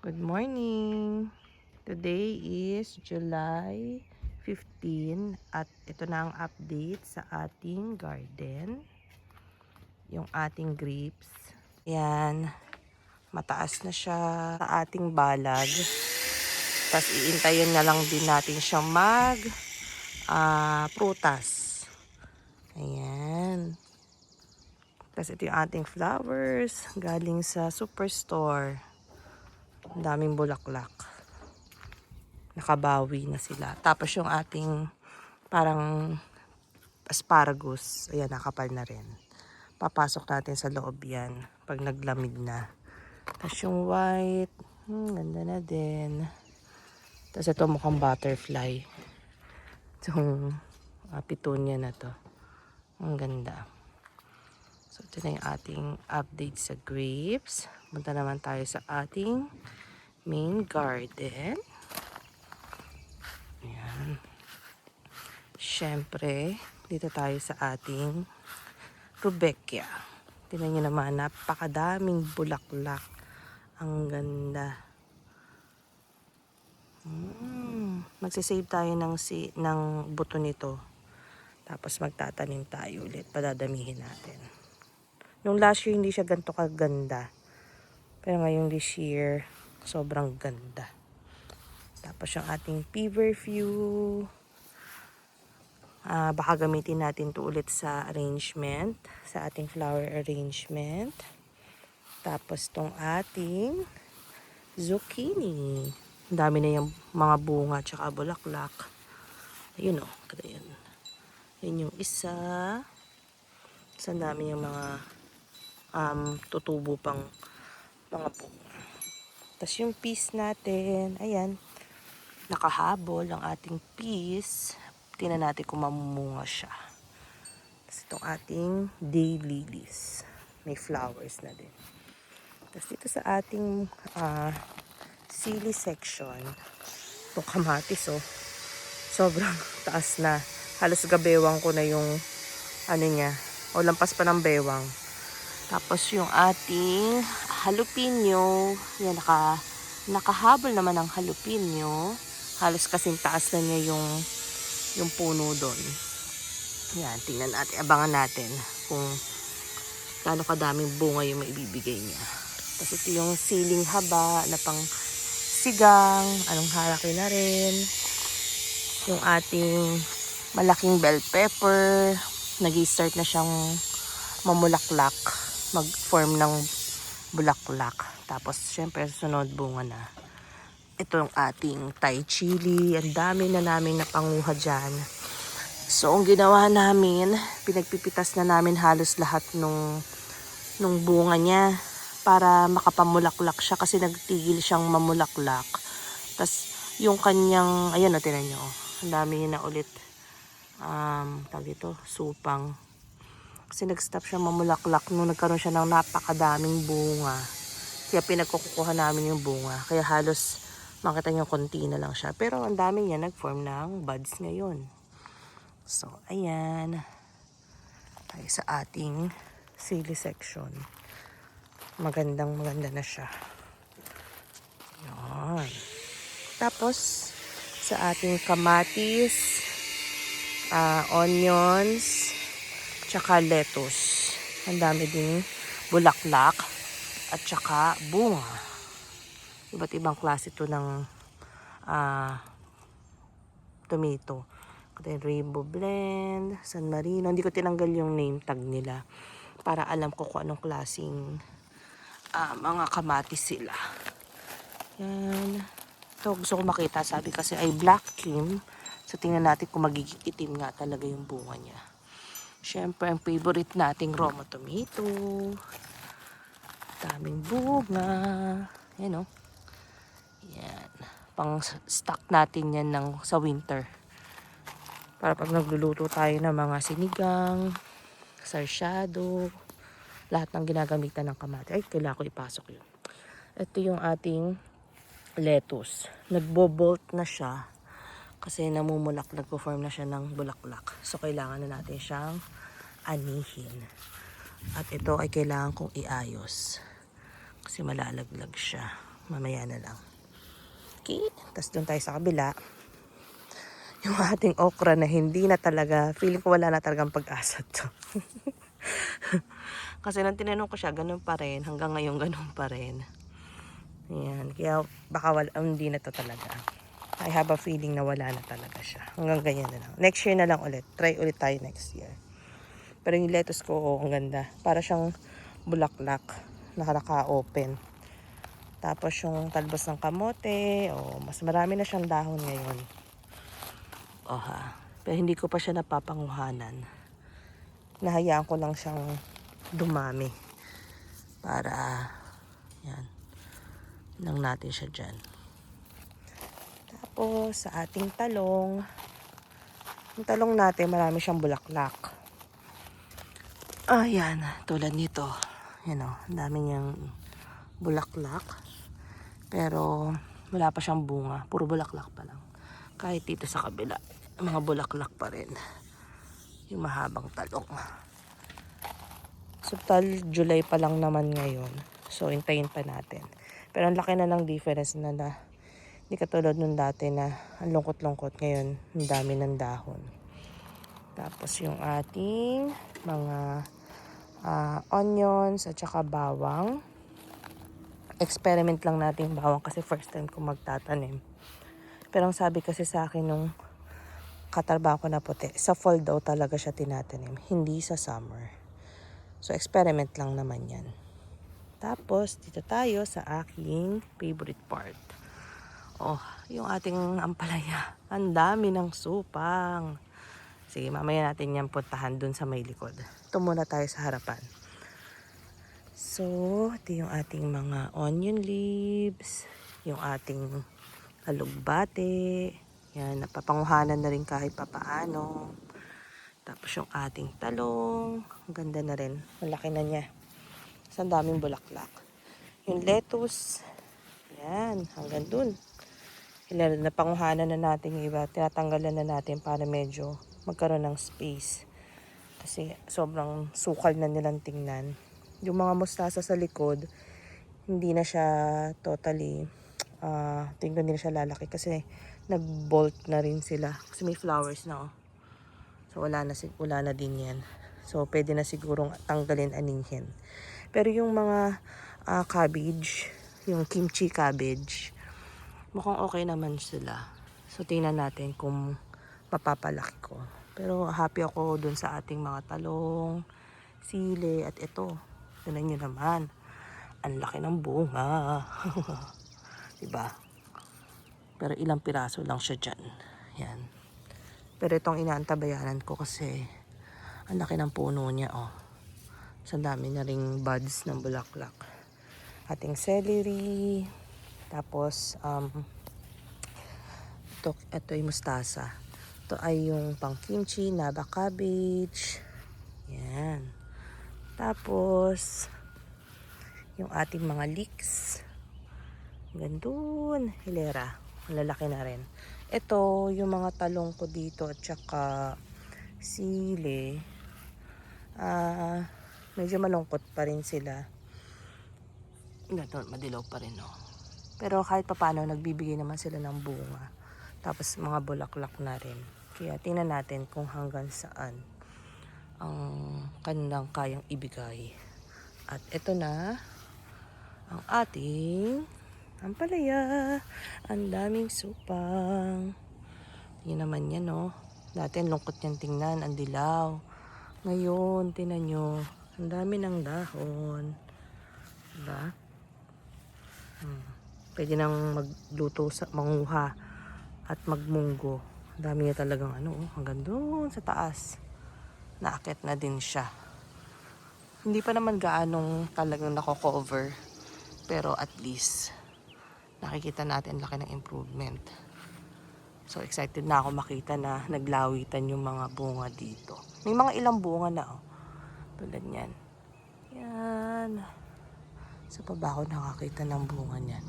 Good morning! Today is July 15 at ito na ang update sa ating garden. Yung ating grapes. Yan. Mataas na siya sa ating balag. Tapos iintayin na lang din natin siyang prutas. Ayan. Tapos ito yung ating flowers galing sa superstore. Ang daming bulaklak. Nakabawi na sila. Tapos yung ating parang asparagus. Ayan, nakapal na rin. Papasok natin sa loob yan pag naglamig na. Tapos yung white. Ganda na din. Tapos ito mukhang butterfly. Itong petunia na to. Ang ganda. So ito na yung ating update sa grapes. Punta naman tayo sa ating main garden. Ayan. Siyempre, dito tayo sa ating Rudbeckia. Tingnan nyo naman, napakadaming bulaklak. Ang ganda. Magsisave tayo ng buto nito. Tapos magtatanim tayo ulit. Padadamihin natin. Nung last year, hindi siya ganito kaganda. Pero ngayong this year, sobrang ganda. Tapos yung ating feverfew. Baka gamitin natin to ulit sa arrangement. Sa ating flower arrangement. Tapos tong ating zucchini. Ang dami na yung mga bunga tsaka bulaklak. Ayun o. Yan. Yan yung isa. Sa dami yung mga tutubo pang mga bunga. Tapos yung peas natin. Ayan. Nakahabol ang ating peas. Tingnan natin kung mamumunga siya. Tapos itong ating daylilies. May flowers na din. Tapos dito sa ating sili section. Itong kamatis sobrang taas na. Halos gabewang ko na yung niya. O lampas pa ng bewang. Tapos yung ating jalapeno. Yan, nakahabol naman ang jalapeno. Halos kasing taas na niya yung puno doon. Yan, tingnan natin. Abangan natin kung gaano kadaming bunga yung maibibigay niya. Tapos ito yung siling haba na pang sigang. Anong haraki na rin. Yung ating malaking bell pepper. Nag-i-start na siyang mamulaklak. Mag-form ng bulaklak. Tapos syempre sunod bunga na. Ito yung ating Thai chili. Ang dami na namin napanguha dyan. So ang ginawa namin, pinagpipitas na namin halos lahat nung bunga niya. Para makapamulaklak siya kasi nagtigil siyang mamulaklak. Tapos yung kanyang, ayan o, tinan nyo. Ang dami na ulit, tawag dito, supang. Kasi nag-stop siya mamulaklak nung nagkaroon siya ng napakadaming bunga. Kaya pinagkukuha namin yung bunga. Kaya halos makita nyo konti na lang siya. Pero ang dami niya nag-form ng buds ngayon. So, ayan. Tayo sa ating sili section. Maganda na siya. Yan. Tapos, sa ating kamatis, onions, tsaka lettuce. Ang dami ding bulaklak at tsaka bunga. Iba't ibang klase ito ng tomato. Ito yung Rainbow Blend, San Marino. Hindi ko tinanggal yung name tag nila para alam ko kung anong klaseng mga kamatis sila. Yan. Ito gusto ko makita. Sabi kasi ay black kim. So tingnan natin kung magiging itim nga talaga yung bunga niya. Siyempre ang favorite nating Roma tomato. Daming bunga. Yan o. Yan. Pang stock natin yan sa winter. Para pag nagluluto tayo ng mga sinigang, sarsyado, lahat ng ginagamitan ng kamatis. Ay, kailangan ko ipasok yun. Ito yung ating lettuce. Nagbo-bolt na siya kasi nagpo-form na siya ng bulaklak. So, kailangan na natin siyang anihin. At ito ay kailangan kong iayos kasi malalaglag siya. mamaya na lang. Okay, tapos doon tayo sa kabila. Yung ating okra na hindi na talaga, feeling ko wala na talagang pag-asa to. Kasi nung tinanong ko siya, ganun pa rin. Hanggang ngayon, ganun pa rin. Ayan, kaya baka hindi na to talaga. I have a feeling na wala na talaga siya. Hanggang ganyan na lang. Next year na lang ulit. Try ulit tayo next year. Pero yung lettuce ko, oh, ang ganda. Para siyang bulaklak. Nakaka-open. Tapos yung talbos ng kamote, oh, mas marami na siyang dahon ngayon. Oh ha. Pero hindi ko pa siya napapanguhanan. Nahayaan ko lang siyang dumami. Para, yan. Lang natin siya dyan. Tapos, sa ating talong. Yung talong natin, marami siyang bulaklak. Ayan, tulad nito. Yan o, ang dami niyang bulaklak. Pero, wala pa siyang bunga. Puro bulaklak pa lang. Kahit dito sa kabila, mga bulaklak pa rin. Yung mahabang talong. So, July pa lang naman ngayon. So, hintayin pa natin. Pero ang laki na ng difference na hindi katulad nung dati na ang lungkot-lungkot. Ngayon, ang dami ng dahon. Tapos yung ating mga onions at saka bawang. Experiment lang natin yung bawang kasi first time ko magtatanim. Pero ang sabi kasi sa akin nung katrabaho ko na puti, sa fall daw talaga siya tinatanim, hindi sa summer. So experiment lang naman yan. Tapos dito tayo sa aking favorite part. Oh, yung ating ampalaya. Ang dami ng supang. Sige, mamaya natin yan puntahan dun sa may likod. Ito muna tayo sa harapan. So, ito yung ating mga onion leaves. Yung ating alugbate. Yan, napapanguhanan na rin kahit papaano. Tapos yung ating talong. Ang ganda na rin. Malaki na niya. Sa daming bulaklak. Yung lettuce. Yan, hanggang dun. Napanguhanan na natin yung iba. Tinatanggalan na natin para medyo magkaroon ng space. Kasi sobrang sukal na nilang tingnan. Yung mga mustasa sa likod, hindi na siya totally, tingnan nila siya lalaki kasi nag-bolt na rin sila. Kasi may flowers na, oh. So wala na din yan. So pwede na sigurong tanggalin, anihin. Pero yung mga cabbage, yung kimchi cabbage, mukhang okay naman sila. So tingnan natin kung mapapalaki ko. Pero happy ako dun sa ating mga talong, sili, at ito. Tignan nyo naman. Ang laki ng bunga. Diba? Pero ilang piraso lang siya dyan. Yan. Pero itong inaantabayanan ko kasi ang laki ng puno niya, oh. Sa dami na ring buds ng bulaklak. Ating celery. Tapos, ito yung mustasa. Ito ay yung pang kimchi, naba cabbage. Yan. Tapos, yung ating mga leeks. Gandun. Hilera. Malalaki na rin. Ito, yung mga talong ko dito at saka sili. Medyo malungkot pa rin sila. Madilaw pa rin, no? Pero kahit papano, nagbibigay naman sila ng bunga. Tapos mga bulaklak na rin. Kaya tingnan natin kung hanggang saan ang kanilang kayang ibigay. At ito na ang ating ampalaya. Ang daming supang. Yun naman yan, no? Dati ang lungkot niyang tingnan, ang dilaw. Ngayon, tingnan nyo, ang dami ng dahon. Diba? Pwede nang magluto, manguha at magmunggo. Ang dami niya talagang hanggang doon sa taas. Naakyat na din siya. Hindi pa naman gaanong talagang nako-cover. Pero at least, nakikita natin laki ng improvement. So excited na ako makita na naglawitan yung mga bunga dito. May mga ilang bunga na, oh. Tulad niyan. Yan. Sa baba ako nakakita ng bunga niyan.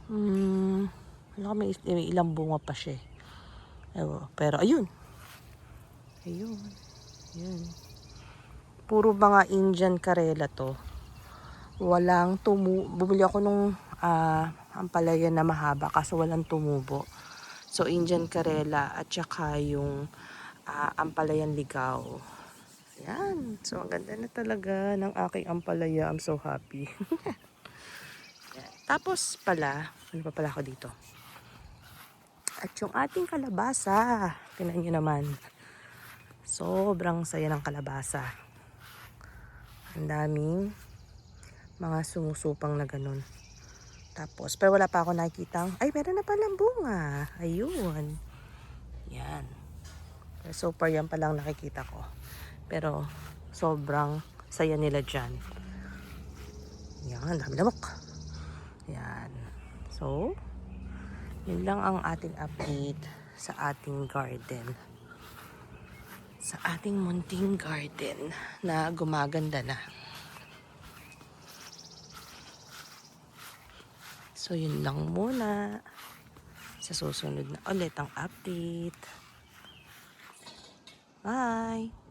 Alam ko may ilang bunga pa siya. Pero ayun. Ayun. Puro mga Indian karela to. Bumili ako nung ampalaya na mahaba kaso walang tumubo. So, Indian Karela at saka yung ampalayang ligaw. Yan. So, ang ganda na talaga ng aking ampalaya. I'm so happy. Yan. Tapos pala, ano pa pala ako dito? At yung ating kalabasa. Tingnan nyo naman. Sobrang saya ng kalabasa. Ang daming mga sumusupang na ganun. Tapos, pero wala pa ako nakikitang, ay, meron na palang bunga. Ayun. Yan. So far, yan palang nakikita ko. Pero, sobrang saya nila dyan. Yan, dami lamok. Yan. So, yun lang ang ating update sa ating garden. Sa ating munting garden na gumaganda na. So, yun lang muna. Sa susunod na ulit ang update. Bye!